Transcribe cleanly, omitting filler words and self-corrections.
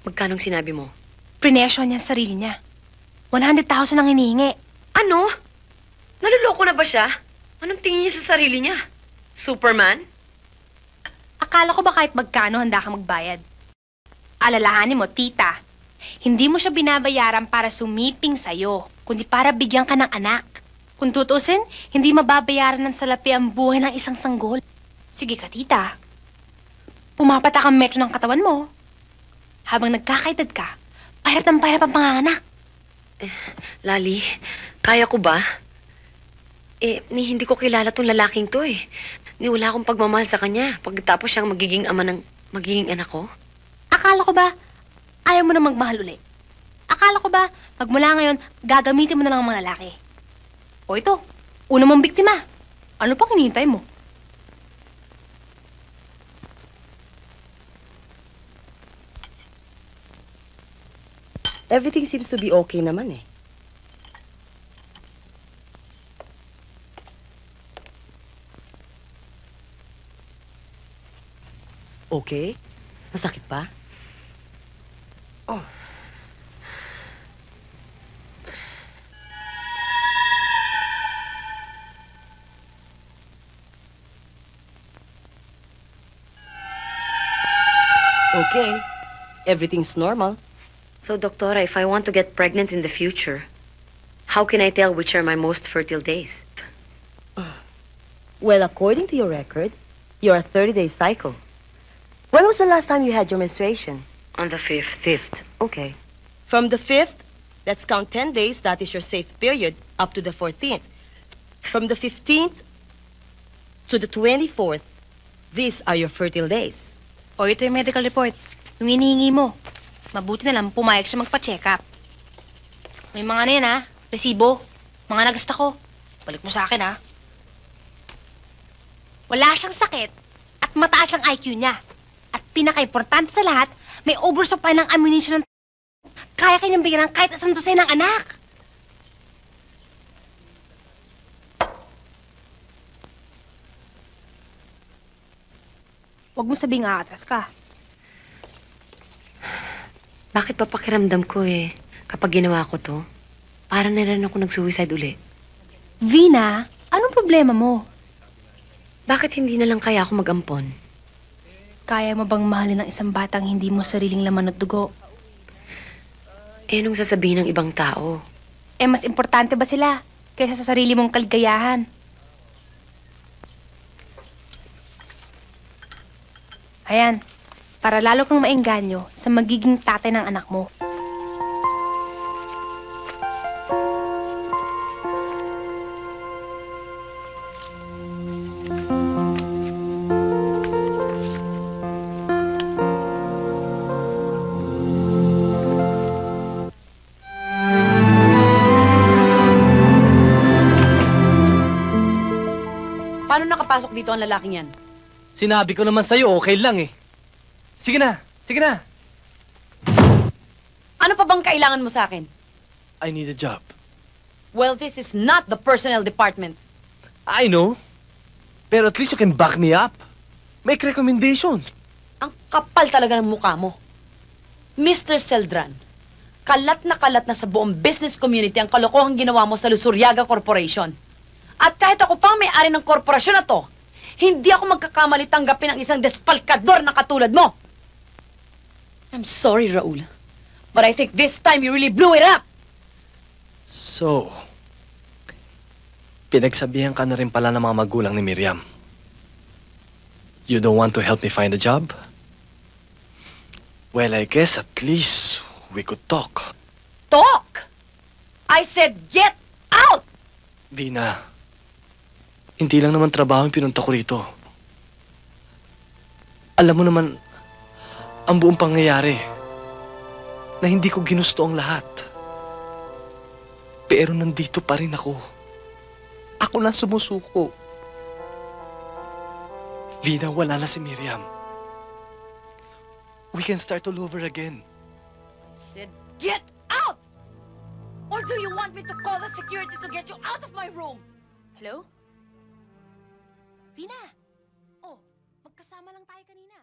Magkanong sinabi mo? Prinesyo niya sa sarili niya. 100,000 ang hinihingi. Ano? Naluloko na ba siya? Anong tingin niya sa sarili niya? Superman? Akala ko ba kahit magkano handa ka magbayad? Alalahanin mo, tita, hindi mo siya binabayaran para sumiping sa'yo, kundi para bigyan ka ng anak. Kung tutusin, hindi mababayaran ng salapi ang buhay ng isang sanggol. Sige ka, tita. Pumapatak ang metro ng katawan mo. Habang nagkakaedad ka, pahirap ng pahirap ang panganganak. Lali, kaya ko ba? Hindi ko kilala tong lalaking to eh. Wala akong pagmamahal sa kanya pagkatapos siyang magiging ama ng magiging anak ko. Akala ko ba, ayaw mo na magmahal uli? Akala ko ba, magmula ngayon, gagamitin mo na lang ang mga lalaki? O ito, una mong biktima. Ano pang hinihintay mo? Everything seems to be okay naman eh. Okay? Masakit pa? Oh. Okay. Everything's normal. So, Doktora, if I want to get pregnant in the future, how can I tell which are my most fertile days? Well, according to your record, you're a 30-day cycle. When was the last time you had your menstruation? On the 5th. 5th. Okay. From the 5th, let's count 10 days. That is your safe period up to the 14th. From the 15th to the 24th, these are your fertile days. O ito yung medical report. Yung hinihingi mo. Mabuti na lang pumayag siya magpa-check up. May mga ano yan, ha? Resibo. Mga nagasta ko. Balik mo sa akin, ha? Wala siyang sakit at mataas ang IQ niya. At pinaka-importante sa lahat, may oversupply ng ammunition ng kaya kanyang bigyan ng kahit isang dosen ng anak. Huwag mo sabing aatras ka. Bakit pa pakiramdam ko kapag ginawa ko to, parang na rin ako nag-suicide uli. Vina, anong problema mo? Bakit hindi na lang kaya ako mag-ampon? Kaya mo bang mahalin ng isang batang hindi mo sariling laman at dugo? Anong sasabihin ng ibang tao? Mas importante ba sila kaysa sa sarili mong kaligayahan? Ayan, para lalo kang maengganyo sa magiging tatay ng anak mo. Paano nakapasok dito ang lalaking yan? Sinabi ko naman sa'yo, okay lang eh. Sige na, sige na. Ano pa bang kailangan mo sa akin? I need a job. Well, this is not the personnel department. I know. Pero at least you can back me up. Make recommendations. Ang kapal talaga ng mukha mo. Mr. Celdran, kalat na sa buong business community ang kalokohang ginawa mo sa Lusuryaga Corporation. At kahit ako pang may-ari ng korporasyon na to, hindi ako magkakamali tanggapin ang isang despalkador na katulad mo. I'm sorry, Raul. But I think this time you really blew it up. So, pinagsabihan ka na rin pala ng mga magulang ni Miriam. You don't want to help me find a job? Well, I guess at least we could talk. Talk? I said get out! Vina, hindi lang naman trabaho yung pinunta ko rito. Alam mo naman, ang buong pangyayari na hindi ko ginusto ang lahat. Pero nandito pa rin ako. Ako lang sumusuko. Vina, wala na si Miriam. We can start all over again. I said get out! Or do you want me to call the security to get you out of my room? Hello? Vina! Oh, magkasama lang tayo kanina.